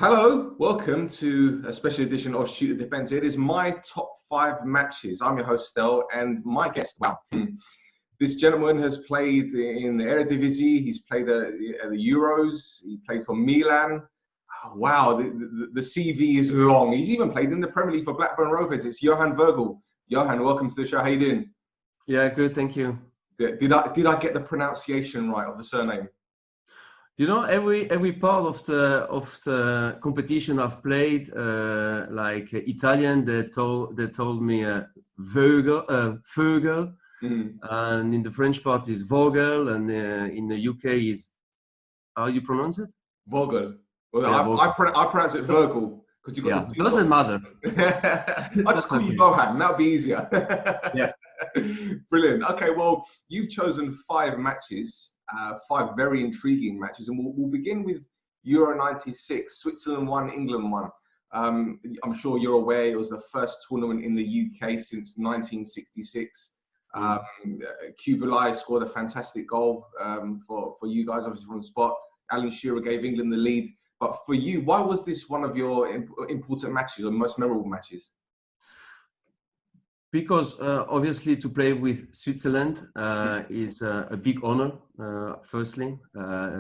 Hello, welcome to a special edition of Shoot the Defence. It is my top 5 matches. I'm your host, Stel, and my guest, this gentleman has played in the Eredivisie, he's played the Euros, he played for Milan. Oh, wow, the CV is long. He's even played in the Premier League for Blackburn Rovers. It's Johann Vogel. Johann, welcome to the show. How you doing? Yeah, good, thank you. Did I get the pronunciation right of the surname? You know, every part of the competition I've played, like Italian, they told me Vogel, and in the French part is Vogel, and in the UK is, how you pronounce it? Vogel. Well, yeah, Vogel. I pronounce it Vogel because you got. Yeah, doesn't matter. I'll just call you Johann. That'll be easier. Yeah. Brilliant. Okay, well, you've chosen 5 matches. 5 very intriguing matches, and we'll begin with Euro 96. Switzerland won, England won. I'm sure you're aware it was the first tournament in the UK since 1966. Kubalai scored a fantastic goal for you guys, obviously from the spot. Alan Shearer gave England the lead. But for you, why was this one of your important matches or most memorable matches? Because obviously to play with Switzerland is a big honor, firstly.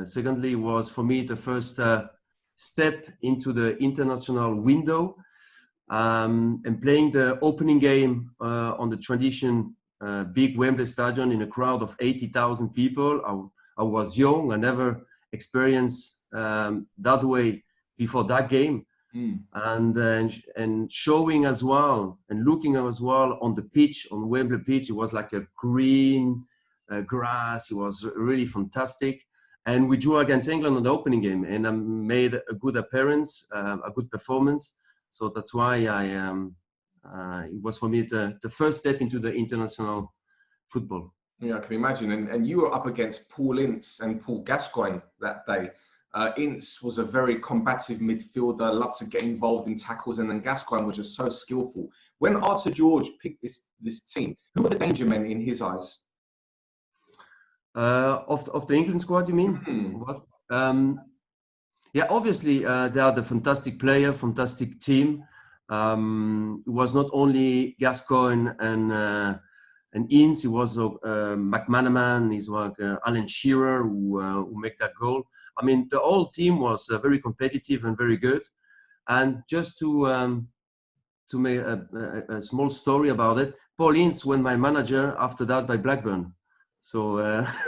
Secondly, was for me the first step into the international window, and playing the opening game on the tradition big Wembley Stadium in a crowd of 80,000 people. I was young, I never experienced that way before that game. And showing as well and looking as well on the pitch, on Wembley pitch, it was like a green grass. It was really fantastic. And we drew against England on the opening game, and I made a good appearance, a good performance. So that's why it was for me the first step into the international football. Yeah, I can imagine. And you were up against Paul Ince and Paul Gascoigne that day. Ince was a very combative midfielder, loved to get involved in tackles, and then Gascoigne was just so skillful. When Arthur George picked this team, who were the danger men in his eyes? Of the England squad, you mean? What? Yeah, obviously they are the fantastic player, fantastic team. It was not only Gascoigne and Ince, it was McManaman, it was Alan Shearer who made that goal. I mean, the whole team was very competitive and very good. And just to make a small story about it, Paul Ince went my manager after that by Blackburn. So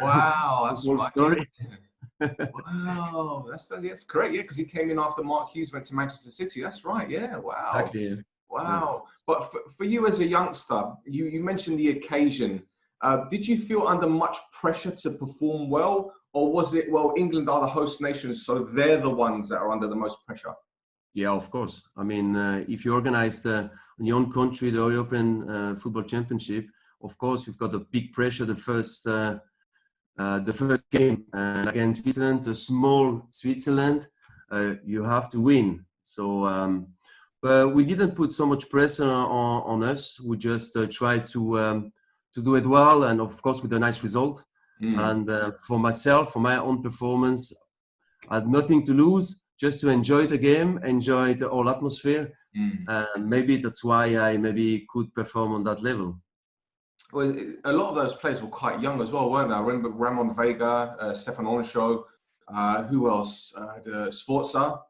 wow, that's a story. Wow, that's great. Yeah, because he came in after Mark Hughes went to Manchester City. That's right. Yeah, wow. Exactly. Yeah. Wow. But for you as a youngster, you mentioned the occasion. Did you feel under much pressure to perform well? Or was it, well, England are the host nation, so they're the ones that are under the most pressure? Yeah, of course. I mean, if you organize in your own country the European Football Championship, of course, you've got a big pressure the first game against Switzerland, the small Switzerland, you have to win. So, but we didn't put so much pressure on us. We just tried to do it well, and of course with a nice result. And for myself, for my own performance, I had nothing to lose, just to enjoy the game, enjoy the whole atmosphere. And maybe that's why I maybe could perform on that level. Well, a lot of those players were quite young as well, weren't they? I remember Ramon Vega, Stefan Onsho, who else? The Sforza.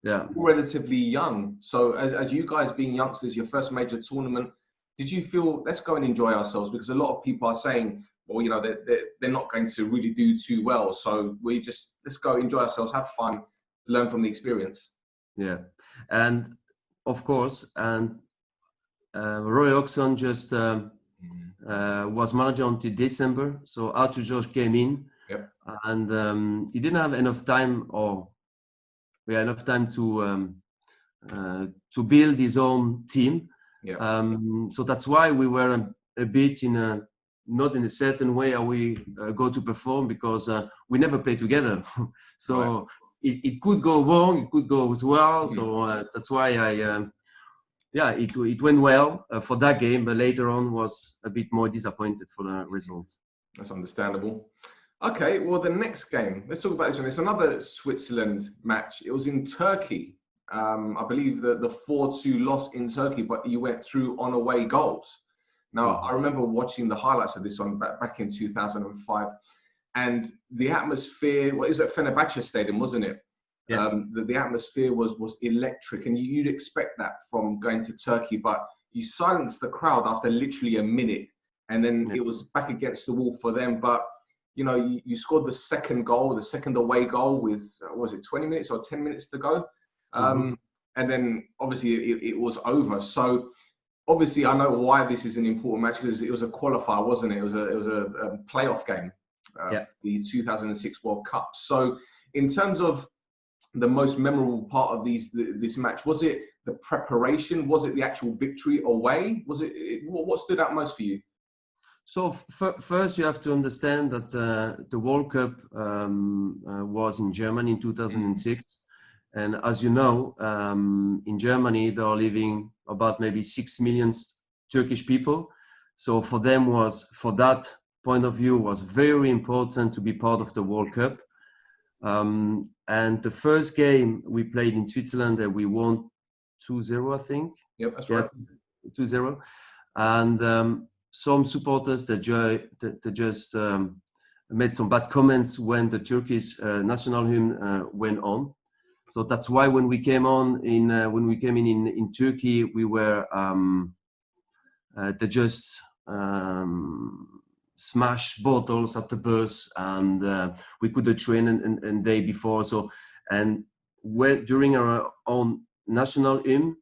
Yeah. All relatively young. So as you guys being youngsters, your first major tournament, did you feel, let's go and enjoy ourselves? Because a lot of people are saying, well, you know, they're not going to really do too well. So let's go enjoy ourselves, have fun, learn from the experience. Yeah. And of course, and Roy Hodgson just was manager until December. So Arthur George came in, and he didn't have enough time, to build his own team. So that's why we were a bit not in a certain way how we go to perform, because we never play together. So it could go wrong, it could go as well. So that's why it went well for that game, but later on was a bit more disappointed for the result. That's understandable. Okay, well, the next game, let's talk about this one. It's another Switzerland match. It was in Turkey. I believe the 4-2 loss in Turkey, but you went through on away goals. Now, I remember watching the highlights of this one back in 2005, and the atmosphere, well, it was at Fenerbahce Stadium, wasn't it? Yeah. The atmosphere was electric, and you'd expect that from going to Turkey, but you silenced the crowd after literally a minute, and then it was back against the wall for them. But you know, you scored the second goal, the second away goal with, was it 20 minutes or 10 minutes to go? And then obviously it was over. So obviously I know why this is an important match, because it was a qualifier, wasn't it? It was a playoff game, the 2006 World Cup. So in terms of the most memorable part of this match, was it the preparation? Was it the actual victory away? Was it what stood out most for you? So first, you have to understand that the World Cup was in Germany in 2006, and as you know, in Germany there are living about maybe 6 million Turkish people. So for them, for that point of view, was very important to be part of the World Cup. And the first game we played in Switzerland, we won 2-0, I think. Yep, that's right. 2-0, and some supporters that just made some bad comments when the Turkish national hymn went on. So that's why when we came in Turkey, we were they just smashed bottles at the bus, and we couldn't train and day before. So and during our own national hymn,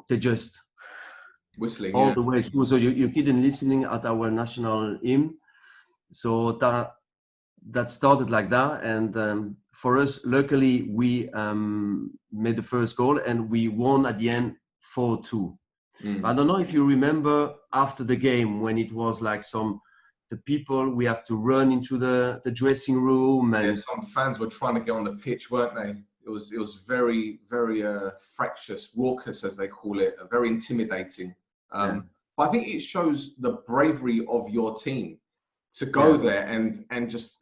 they just whistling all the way through. So you couldn't listening at our national hymn. So that started like that, and for us, luckily, we made the first goal and we won at the end 4-2. I don't know if you remember after the game when it was like the people, we have to run into the dressing room, and some fans were trying to get on the pitch, weren't they? It was very, very fractious, raucous, as they call it, very intimidating. But I think it shows the bravery of your team to go there and just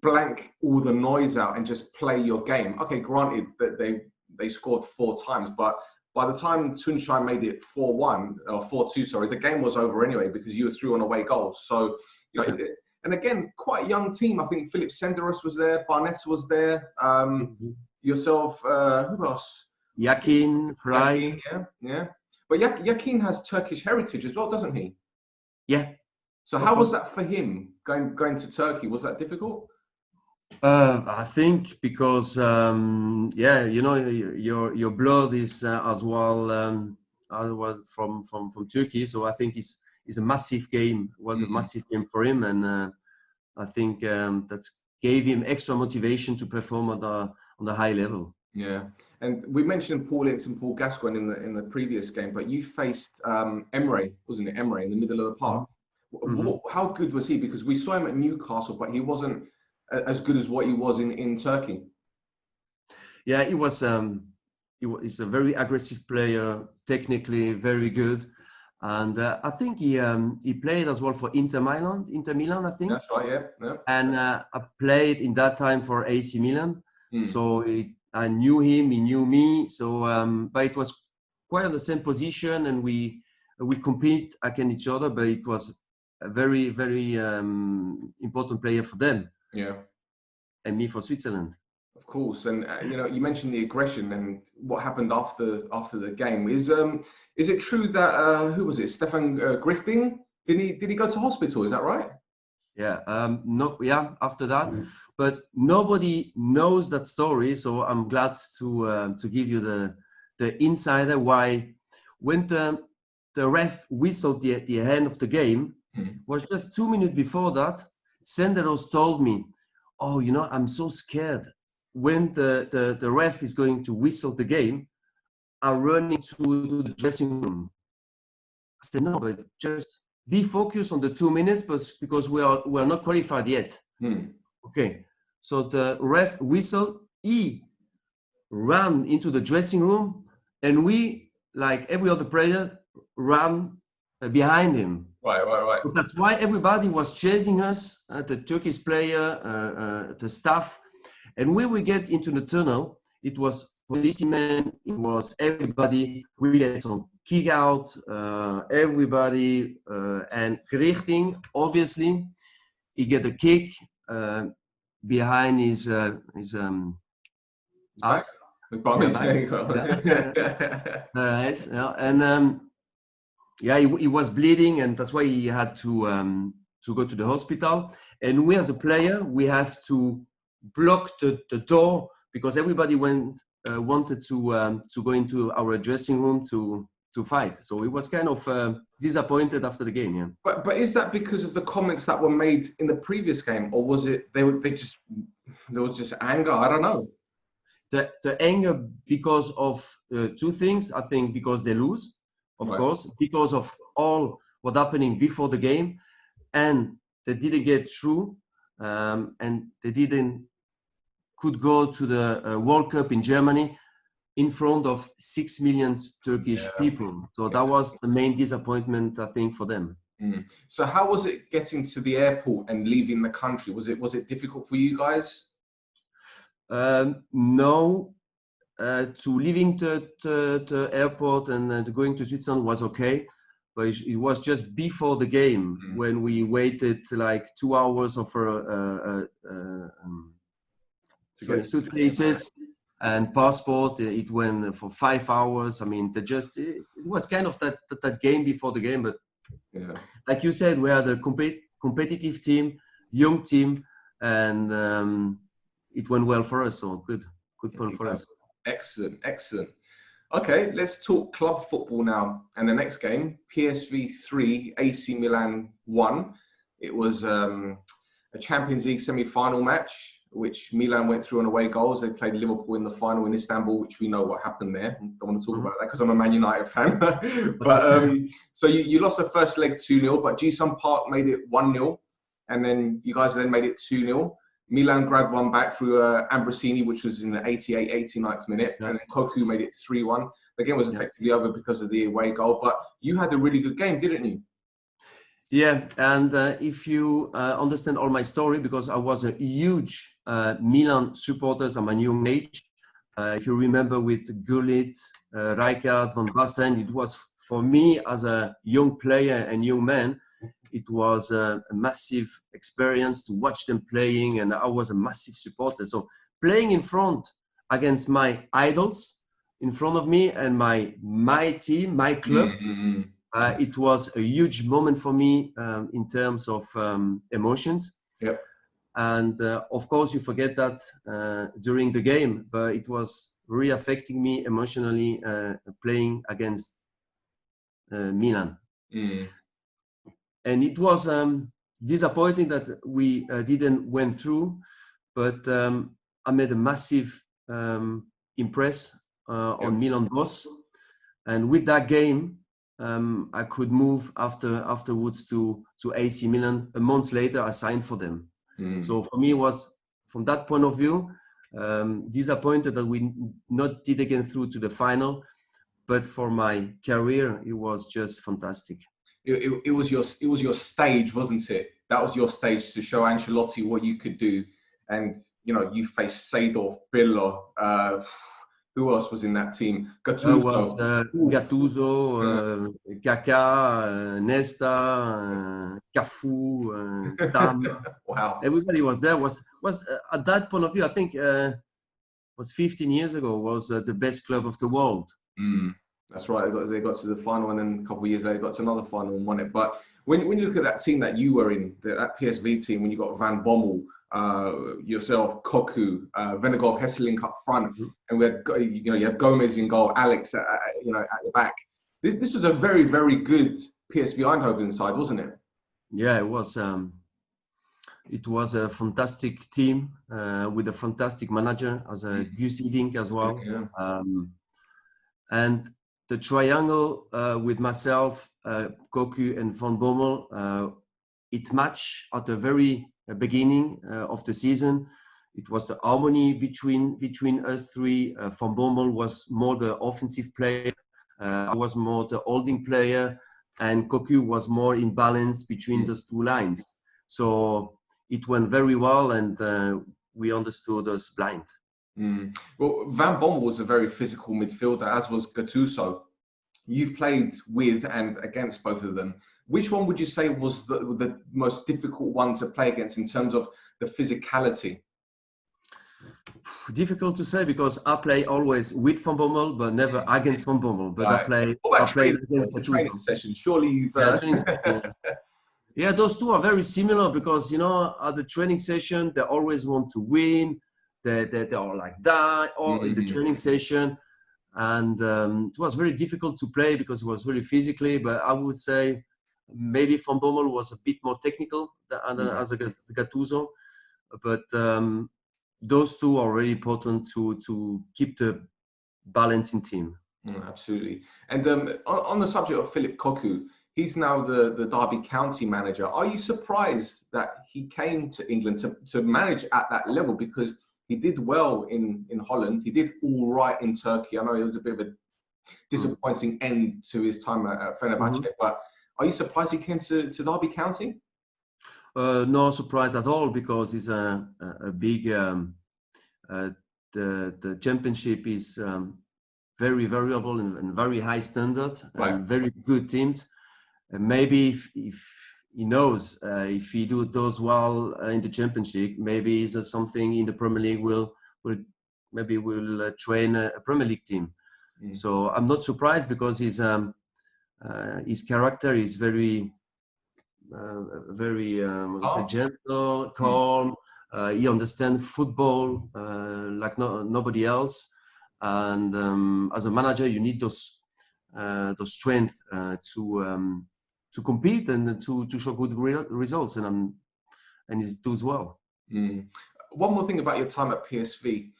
blank all the noise out and just play your game. Okay, granted that they scored 4 times, but by the time Tunçay made it 4-1 or 4-2, sorry, the game was over anyway because you were through on away goals. So, you know, and again, quite a young team. I think Philip Senderos was there, Barnes was there, yourself, who else? Yakin, Fry. Yeah. But Yakin has Turkish heritage as well, doesn't he? Yeah. So how was that for him going to Turkey? Was that difficult? I think because you know, your blood is as well from Turkey, so I think it's a massive game. It was a massive game for him, and I think that gave him extra motivation to perform on the high level. Yeah, and we mentioned Paul Ince and Paul Gascoigne in the previous game, but you faced Emre, wasn't it? Emre in the middle of the park. How good was he? Because we saw him at Newcastle, but he wasn't as good as what he was in Turkey. Yeah, he's a very aggressive player, technically very good, and I think he played as well for Inter Milan, I think. That's right, yeah. And I played in that time for AC Milan, so I knew him, he knew me. So, but it was quite on the same position, and we compete against each other. But it was a very, very important player for them. Yeah, and me for Switzerland. Of course, and you know, you mentioned the aggression and what happened after the game. Is it true that who was it? Stefan Grichting? Did he go to hospital? Is that right? Yeah. After that, but nobody knows that story. So I'm glad to give you the insider why when the ref whistled the end of the game was just 2 minutes before that. Senderos told me, "Oh, you know, I'm so scared. When the ref is going to whistle the game, I'm running to the dressing room." I said, "No, but just be focused on the 2 minutes, but because we are not qualified yet." Okay. So the ref whistled. He ran into the dressing room, and we, like every other player, ran behind him. Right. So that's why everybody was chasing us, the Turkish player, the staff. And when we get into the tunnel, it was policemen, it was everybody. We get some kick out, everybody, and Richting, obviously, he get a kick behind his Back. ass. Nice, yeah. And yeah, he was bleeding, and that's why he had to go to the hospital. And we, as a player, we have to block the door because everybody wanted to go into our dressing room to fight. So it was kind of disappointed after the game. Yeah. But is that because of the comments that were made in the previous game, or was it there was just anger? I don't know. The anger because of two things. I think because they lose, of course, because of all what happening before the game, and they didn't get through, and they could go to the World Cup in Germany in front of 6 million Turkish people. So that was the main disappointment, I think, for them. Mm. So how was it getting to the airport and leaving the country? Was it difficult for you guys? No, to leaving the airport and going to Switzerland was okay, but it was just before the game when we waited like 2 hours for suitcases and passport. It went for 5 hours. I mean, it was kind of that game before the game, but like you said, we had a competitive team, young team, and it went well for us. So good point for us. Excellent. Okay, let's talk club football now. And the next game, PSV 3, AC Milan 1. It was a Champions League semi-final match, which Milan went through on away goals. They played Liverpool in the final in Istanbul, which we know what happened there. I don't want to talk about that because I'm a Man United fan. But so you lost the first leg 2-0, but Ji-sung Park made it 1-0. And then you guys then made it 2-0. Milan grabbed one back through Ambrosini, which was in the 89th minute. And then Koku made it 3-1. The game was effectively over because of the away goal. But you had a really good game, didn't you? Yeah, and if you understand all my story, because I was a huge Milan supporter at my young age. If you remember with Gullit, Rijkaard, Van Basten, it was for me as a young player and young man, it was a massive experience to watch them playing, and I was a massive supporter. So playing in front against my idols in front of me and my team, my club, it was a huge moment for me in terms of emotions. Yep. And of course, you forget that during the game, but it was really affecting me emotionally playing against Milan. And it was disappointing that we didn't went through, but I made a massive impress on Milan boss. And with that game, I could move afterwards to AC Milan. A month later, I signed for them. So for me, it was, from that point of view, disappointed that we didn't get through to the final. But for my career, it was just fantastic. It was your stage, wasn't it? That was your stage to show Ancelotti what you could do. And you faced Seedorf, Pirlo. Who else was in that team? Gattuso, Kaka, Nesta, Cafu, Stam. Wow! Everybody was there. Was at that point of view, I think was 15 years ago. Was the best club of the world. That's right. They got to the final, and then a couple of years later, got to another final and won it. But when you look at that team that you were in, that PSV team, when you got Van Bommel, yourself, Koku, Venegov, Hesselink up front, and we had you had Gomez in goal, Alex at the back. This was a very, very good PSV Eindhoven side, wasn't it? Yeah, it was. It was a fantastic team with a fantastic manager as a Gus Hiddink as well. Yeah. And the triangle with myself, Koku and Van Bommel, it matched at the very beginning of the season. It was the harmony between us three. Van Bommel was more the offensive player. I was more the holding player, and Koku was more in balance between those two lines. So it went very well, and we understood us blind. Well, Van Bommel was a very physical midfielder, as was Gattuso. You've played with and against both of them. Which one would you say was the most difficult one to play against in terms of the physicality? Difficult to say because I play always with Van Bommel, but never against Van Bommel. But Right. I play Against the training session. Surely you've. training session. Yeah, those two are very similar because at the training session they always want to win. They are like that, or in the training session, and it was very difficult to play because it was very physically. But I would say maybe Van Bommel was a bit more technical as Gattuso, but those two are really important to keep the balance in team. Absolutely. And on the subject of Philip Cocu, he's now the Derby County manager. Are you surprised that he came to England to manage at that level? Because he did well in Holland. He did all right in Turkey. I know it was a bit of a disappointing end to his time at Fenerbahce, but are you surprised he came to Derby County? No surprise at all because it's a big. The championship is very variable and very high standard, and very good teams. Maybe if he knows if he does well in the championship, maybe is something in the Premier League will train a Premier League team. So I'm not surprised because his character is very gentle, calm. He understands football like nobody else, and as a manager, you need those strength to compete and to show good results, and he does well. One more thing about your time at PSV,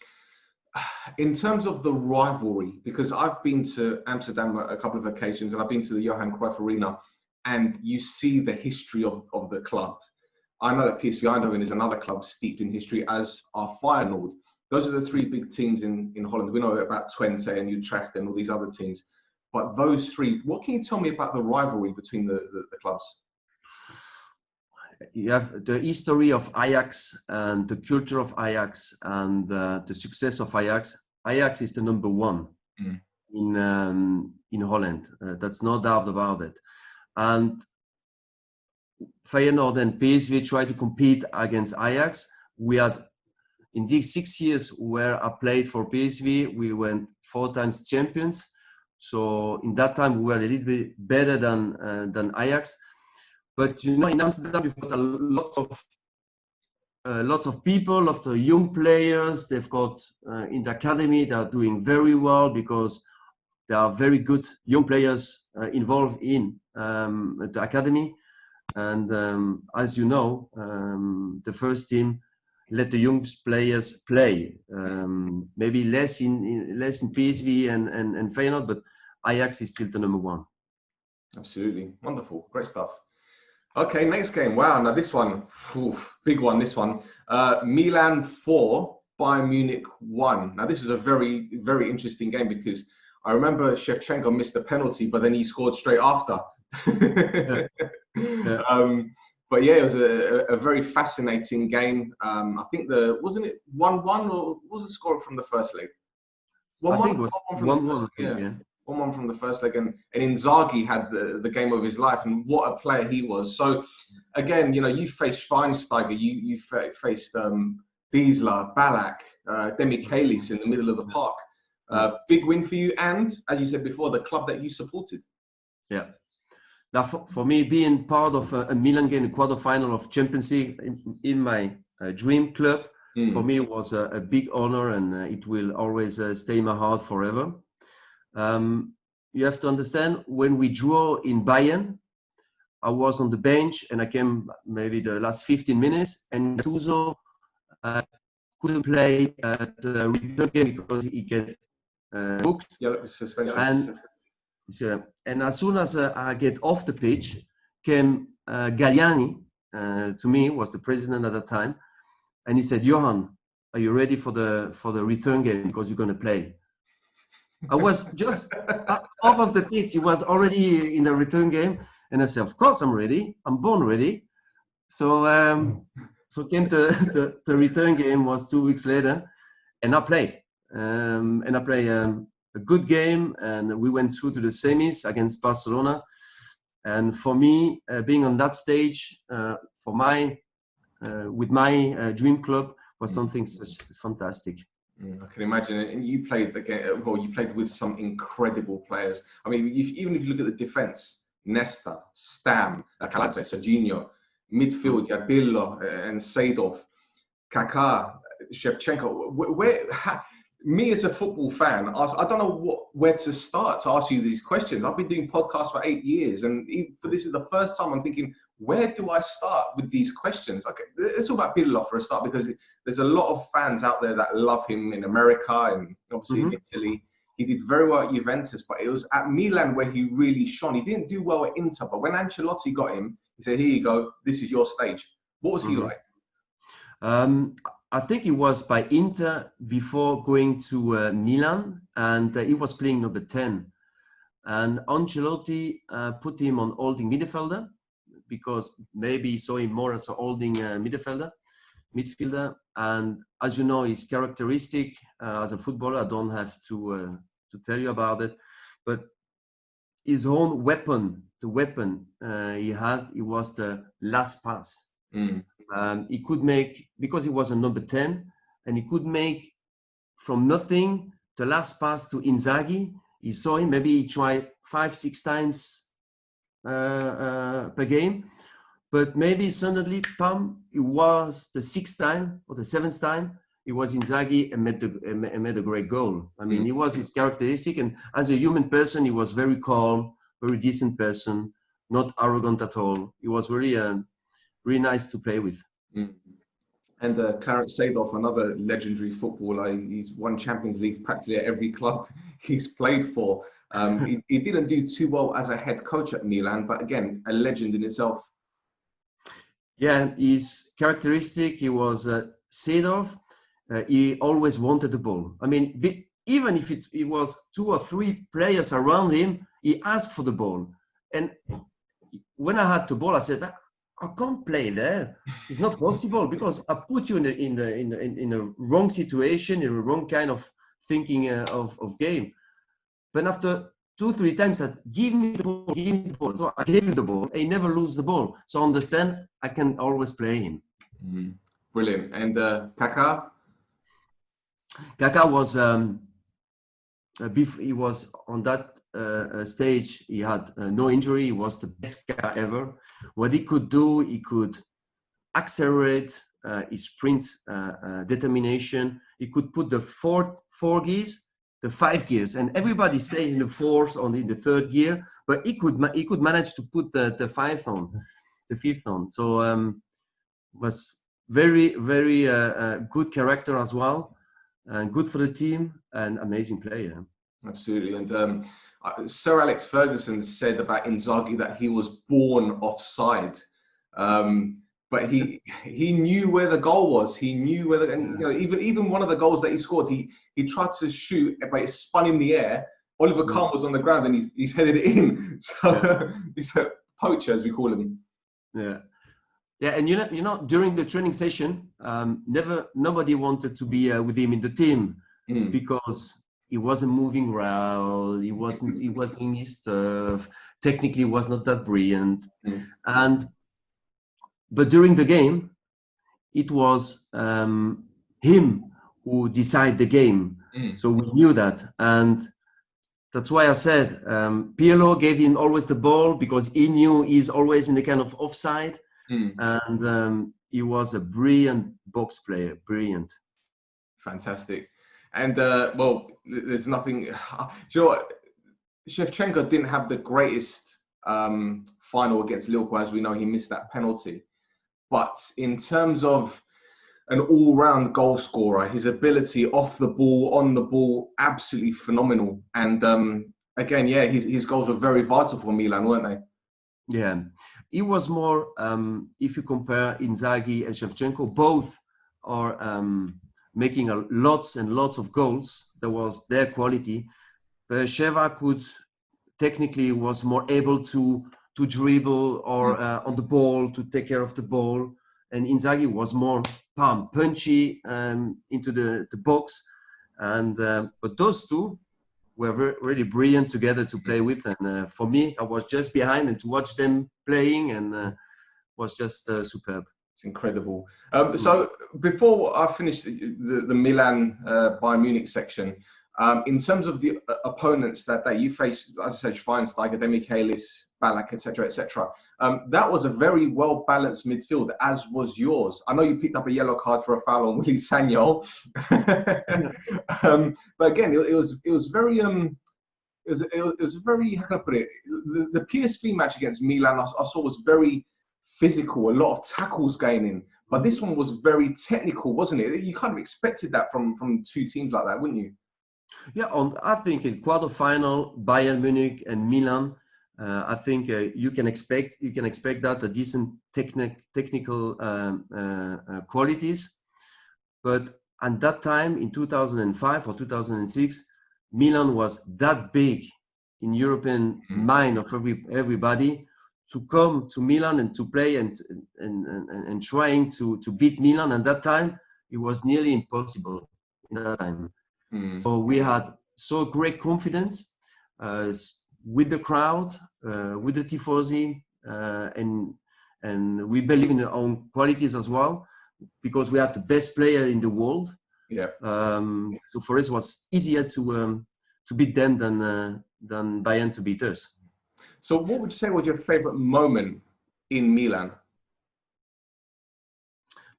in terms of the rivalry, because I've been to Amsterdam a couple of occasions, and I've been to the Johan Cruyff Arena, and you see the history of the club. I know that PSV Eindhoven is another club steeped in history, as are Feyenoord. Those are the three big teams in Holland. We know about Twente and Utrecht and all these other teams. But those three, what can you tell me about the rivalry between the clubs? You have the history of Ajax and the culture of Ajax and the success of Ajax. Ajax is the number one in Holland. That's no doubt about it. And Feyenoord and PSV try to compete against Ajax. We had, in these 6 years where I played for PSV, we went 4 times champions. So in that time we were a little bit better than Ajax. But in Amsterdam you've got lots of people, lots of young players. They've got in the academy they are doing very well because there are very good young players involved in the academy. And as you know, the first team let the young players play. Maybe less in PSV and Feyenoord, but Ajax is still the number one. Absolutely. Wonderful. Great stuff. Okay, next game. Wow, now this one, big one, this one. Milan 4, Bayern Munich 1. Now this is a very, very interesting game because I remember Shevchenko missed a penalty, but then he scored straight after. But yeah, it was a very fascinating game. I think wasn't it 1-1 or was it scored from the first leg? 1-1 from the first leg. Yeah. 1-1 from the first leg, and Inzaghi had the game of his life, and what a player he was. So again, you faced Schweinsteiger, you faced Biesler, Ballack, Demichelis in the middle of the park. Big win for you, and as you said before, the club that you supported. Yeah. Now, for me, being part of a Milan game, the quarterfinal of Champions League in my dream club, for me was a big honor, and it will always stay in my heart forever. You have to understand, when we drew in Bayern, I was on the bench and I came maybe the last 15 minutes, and Gattuso couldn't play at the return game because he get booked. Yeah, suspension. And as soon as I get off the pitch, came Galliani to me, was the president at the time, and he said, "Johan, are you ready for the return game because you're going to play?" I was just off of the pitch. He was already in the return game, and I said, "Of course I'm ready. I'm born ready." So came the return game was 2 weeks later, and I played. And I played a good game, and we went through to the semis against Barcelona. And for me, being on that stage for my with my dream club was something fantastic. I can imagine it. And you played again. Well, you played with some incredible players. I mean, even if you look at the defense, Nesta, Stam, Kaladze, Serginho, midfield, you had Pirlo and Seedorf, Kaka, Shevchenko. Me as a football fan, I don't know where to start to ask you these questions. I've been doing podcasts for 8 years, and this is the first time I'm thinking, where do I start with these questions? Okay, let's talk about Pirlo for a start, because there's a lot of fans out there that love him in America and obviously in Italy. He did very well at Juventus, but it was at Milan where he really shone. He didn't do well at Inter, but when Ancelotti got him, he said, here you go, this is your stage. What was he like? I think he was by Inter before going to Milan, and he was playing number 10. And Ancelotti put him on holding midfielder, because maybe he saw him more as a holding midfielder. And as you know, his characteristic as a footballer, I don't have to tell you about it, but his own weapon, the weapon he had, it was the last pass. He could make, because he was a number 10, and he could make from nothing the last pass to Inzaghi. He saw him, maybe he tried 5-6 times per game, but maybe suddenly, pam, it was the 6th time or the 7th time, it was Inzaghi and made a great goal. I mean, it was his characteristic, and as a human person, he was very calm, very decent person, not arrogant at all. He was really really nice to play with. And Clarence Seedorf, another legendary footballer, he's won Champions League practically at every club he's played for. He didn't do too well as a head coach at Milan, but again, a legend in itself. Yeah, his characteristic, he was Seedorf. He always wanted the ball. I mean, even if it was 2 or 3 players around him, he asked for the ball. And when I had the ball, I said, I can't play there. It's not possible, because I put you in a wrong situation, in a wrong kind of thinking of game. But after 2-3 times, I said, give me the ball, give me the ball. So I gave him the ball. He never lose the ball. So I understand, I can always play him. Brilliant. And Kaka? Kaka was, he was on that stage, he had no injury. He was the best guy ever. What he could do, he could accelerate his sprint determination. He could put the four gears, the 5 gears, and everybody stayed in the 4th or in the 3rd gear, but he could manage to put the 5th on, the 5th on. So was very, very good character as well, and good for the team, and amazing player. Absolutely. And Sir Alex Ferguson said about Inzaghi that he was born offside, but he knew where the goal was. He knew where, and you know, even one of the goals that he scored, he tried to shoot, but it spun in the air. Oliver Kahn was on the ground, and he's headed it in. So he's a poacher, as we call him. Yeah, and you know, during the training session, nobody wanted to be with him in the team because he wasn't moving well. He wasn't doing his stuff. Technically, he was not that brilliant. But during the game, it was him who decided the game. So we knew that, and that's why I said Pirlo gave him always the ball, because he knew he's always in the kind of offside. And he was a brilliant box player, brilliant. Fantastic. And well, there's nothing. You know what? Shevchenko didn't have the greatest final against Liverpool, as we know. He missed that penalty. But in terms of an all-round goal scorer, his ability off the ball, on the ball, absolutely phenomenal. And again, yeah, his goals were very vital for Milan, weren't they? Yeah, it was more. If you compare Inzaghi and Shevchenko, both are making lots and lots of goals. That was their quality. But Sheva technically was more able to dribble or on the ball, to take care of the ball. And Inzaghi was more punchy into the box. And but those two were really brilliant together to play with. And for me, I was just behind, and to watch them playing and was just superb. It's incredible. So before I finish the Milan Bayern Munich section, in terms of the opponents that you faced, as I said, Schweinsteiger, Demichelis, Ballack, etc., etc. That was a very well balanced midfield, as was yours. I know you picked up a yellow card for a foul on Willy Sagnol, but again, it was very it was very, how can I put it? The PSV match against Milan I saw was very physical, a lot of tackles gaining, but this one was very technical, wasn't it? You kind of expected that from two teams like that, wouldn't you? Yeah, I think in quarterfinal, Bayern Munich and Milan, I think you can expect that a decent technical qualities. But at that time, in 2005 or 2006, Milan was that big in European mind of everybody, to come to Milan and to play and trying to beat Milan. At that time, it was nearly impossible. In that time. So we had so great confidence with the crowd, with the tifosi, and we believe in our own qualities as well, because we had the best player in the world. Yeah. So for us, it was easier to beat them than Bayern to beat us. So what would you say was your favorite moment in Milan?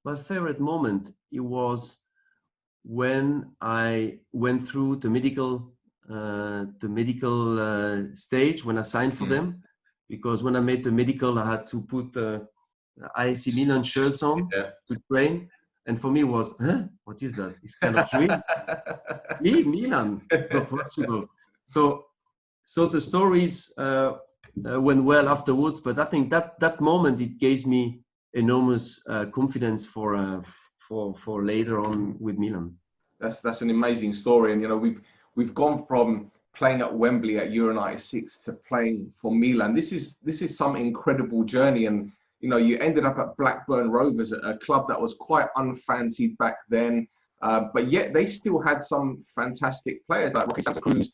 My favorite moment, it was when I went through the medical stage, when I signed for them, because when I made the medical, I had to put AC Milan shirts on to train, and for me it was, what is that? It's kind of dream. Milan, it's not possible. So the stories went well afterwards, but I think that moment, it gave me enormous confidence for later on with Milan. That's an amazing story, and you know we've gone from playing at Wembley at Euro '96 to playing for Milan. This is some incredible journey, and you know you ended up at Blackburn Rovers, a club that was quite unfancied back then, but yet they still had some fantastic players like Rocky Santa Cruz,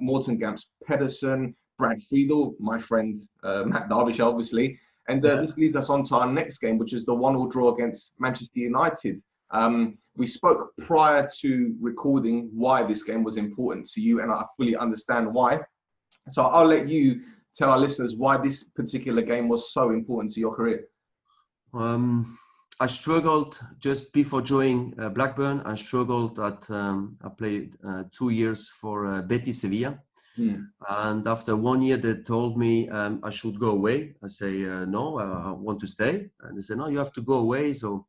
Morten Gamst Pedersen, Brad Friedel, my friend Matt Derbyshire, obviously. And this leads us on to our next game, which is the 1-1 draw against Manchester United. We spoke prior to recording why this game was important to you, and I fully understand why. So I'll let you tell our listeners why this particular game was so important to your career. I struggled just before joining Blackburn. I struggled I played 2 years for Betis Sevilla. And after 1 year, they told me I should go away. I say, no, I want to stay. And they said, no, you have to go away. So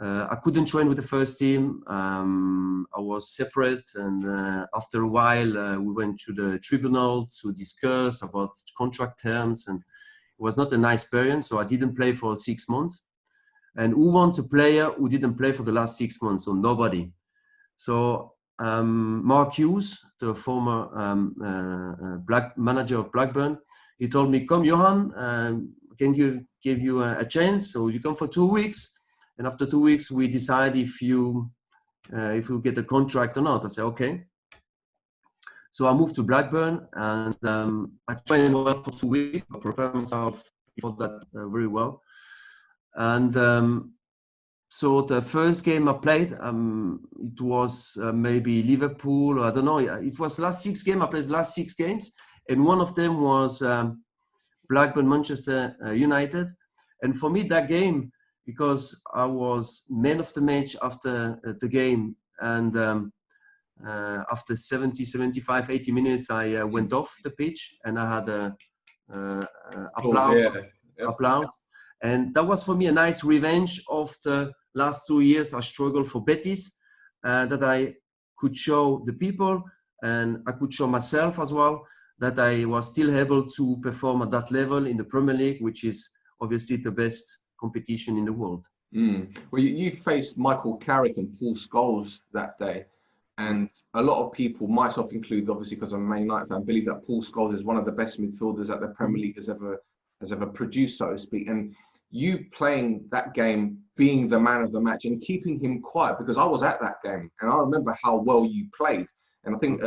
I couldn't train with the first team. I was separate. And after a while, we went to the tribunal to discuss about contract terms. And it was not a nice experience. So I didn't play for 6 months. And who wants a player who didn't play for the last 6 months? So nobody. So Mark Hughes, the former manager of Blackburn, he told me, come Johan, can you give you a chance? So you come for 2 weeks, and after 2 weeks we decide if you get a contract or not. I said, okay. So I moved to Blackburn, and I trained well for 2 weeks. I prepared myself for that very well. And so the first game I played, it was maybe Liverpool, or I don't know. It was the last 6 games. I played the last 6 games, and one of them was Blackburn Manchester United. And for me, that game, because I was man of the match after the game, and after 70, 75, 80 minutes, I went off the pitch, and I had applause. And that was for me a nice revenge of the last 2 years I struggled for Betis, that I could show the people, and I could show myself as well, that I was still able to perform at that level in the Premier League, which is obviously the best competition in the world. Well, you faced Michael Carrick and Paul Scholes that day. And a lot of people, myself included, obviously because I'm a Man United fan, believe that Paul Scholes is one of the best midfielders that the Premier League has ever produced, so to speak. And you playing that game, being the man of the match, and keeping him quiet, because I was at that game and I remember how well you played. And I think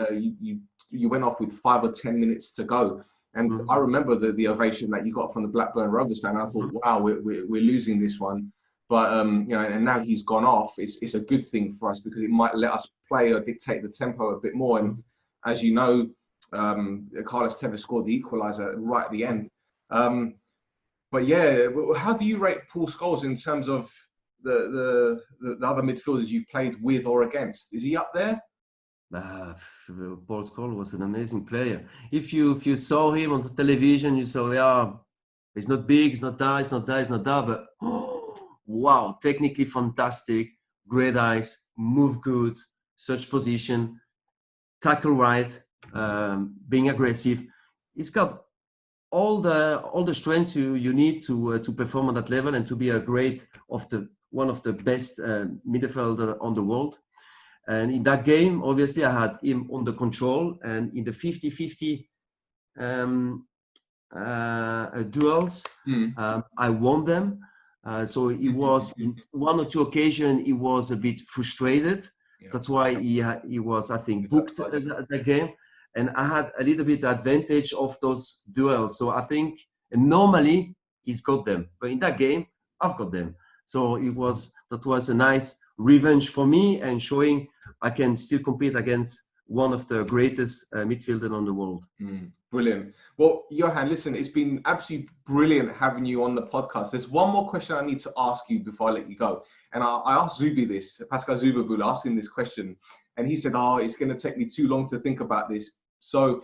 you went off with 5 or 10 minutes to go. And I remember the ovation that you got from the Blackburn Rovers fan. I thought, wow, we're losing this one. But you know, and now he's gone off. It's a good thing for us, because it might let us play or dictate the tempo a bit more. And as you know, Carlos Tevez scored the equaliser right at the end. But yeah, how do you rate Paul Scholes in terms of the other midfielders you played with or against? Is he up there? Paul Scholes was an amazing player. If you saw him on the television, you saw, yeah, he's not big, he's not that, but wow, technically fantastic, great eyes, move good, search position, tackle right, being aggressive. He's got all the strengths you need to perform on that level and to be one of the best midfielder on the world. And in that game, obviously, I had him under control, and in the 50-50 duels, I won them. So he was, in 1 or 2 occasions, he was a bit frustrated. Yeah. That's why he was, I think, booked the game. And I had a little bit advantage of those duels. So I think normally he's got them, but in that game, I've got them. So that was a nice revenge for me, and showing I can still compete against one of the greatest midfielders on the world. Brilliant. Well, Johann, listen, it's been absolutely brilliant having you on the podcast. There's one more question I need to ask you before I let you go. And I asked Zubi this, Pascal Zubabul, asked him this question. And he said, it's going to take me too long to think about this. So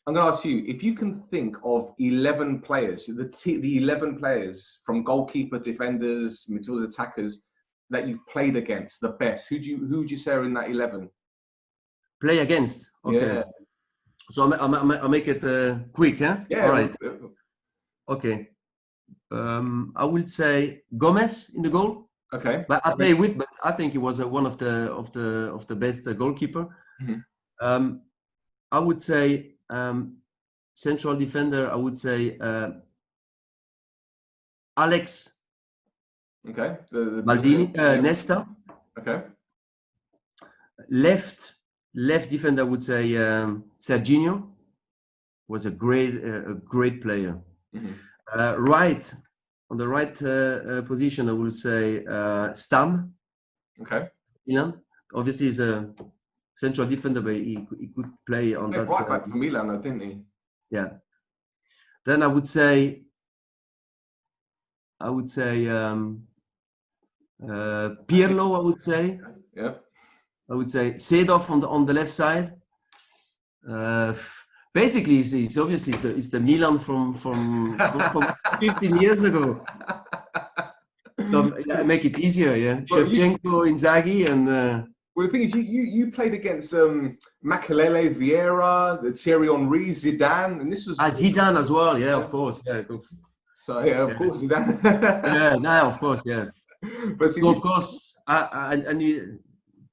I'm going to ask you, if you can think of 11 players, the 11 players from goalkeeper, defenders, midfield attackers that you've played against, the best, who would you say are in that 11? Play against? Okay. Yeah. So I'll make it quick, huh? Yeah. All right. Okay. I would say Gomez in the goal. Okay. But I play with, but I think he was one of the best goalkeeper. Mm-hmm. I would say central defender. I would say Alex. Okay. Maldini, Nesta. Okay. Left defender, I would say Serginho was a great player. Mm-hmm. On the right position, I would say Stam. Okay. Obviously he's a central defender, but he could play on that. Right back for Milan, didn't he? Yeah. Then I would say Pirlo. I would say. Yeah. I would say Seedorf on the left side. Basically, it's obviously it's the Milan from 15 years ago. So make it easier, yeah. Shevchenko, Inzaghi, and. Well, the thing is, you played against Makelele, Vieira, the Thierry Henry, Zidane, and this was. Zidane as well, yeah, of course, yeah. So yeah, of course, Zidane. Yeah, no, of course, yeah. But see, so of course, I need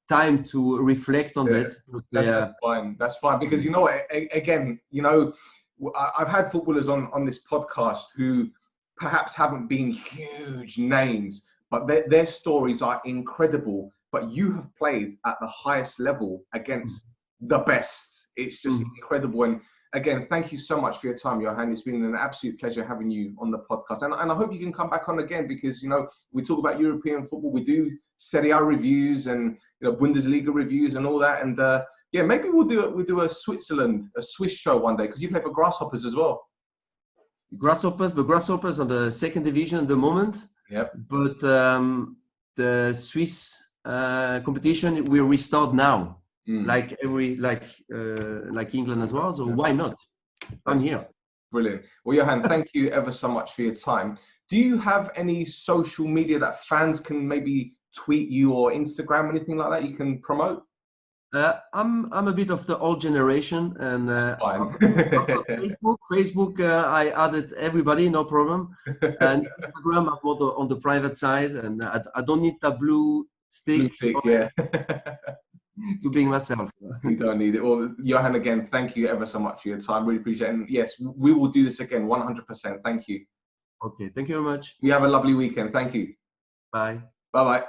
time to reflect on that. That's fine, because you know what, again, you know, I've had footballers on this podcast who perhaps haven't been huge names, but their stories are incredible. But you have played at the highest level against the best. It's just incredible. And again, thank you so much for your time, Johann. It's been an absolute pleasure having you on the podcast. And I hope you can come back on again, because, you know, we talk about European football. We do Serie A reviews and, you know, Bundesliga reviews and all that. And yeah, maybe we'll do a Swiss show one day, because you play for Grasshoppers as well. Grasshoppers on the second division at the moment. Yep. But the Swiss competition will restart now, like England as well. So why not? I'm here. Brilliant. Well, Johann, thank you ever so much for your time. Do you have any social media that fans can maybe tweet you, or Instagram, anything like that you can promote? I'm a bit of the old generation, and Facebook, I added everybody, no problem. And Instagram, I'm more on the private side, and I don't need that blue stick yeah. to being myself. You don't need it. Well, Johann, again, thank you ever so much for your time. Really appreciate it. And yes, we will do this again, 100%. Thank you. Okay, thank you very much. You have a lovely weekend. Thank you. Bye. Bye-bye.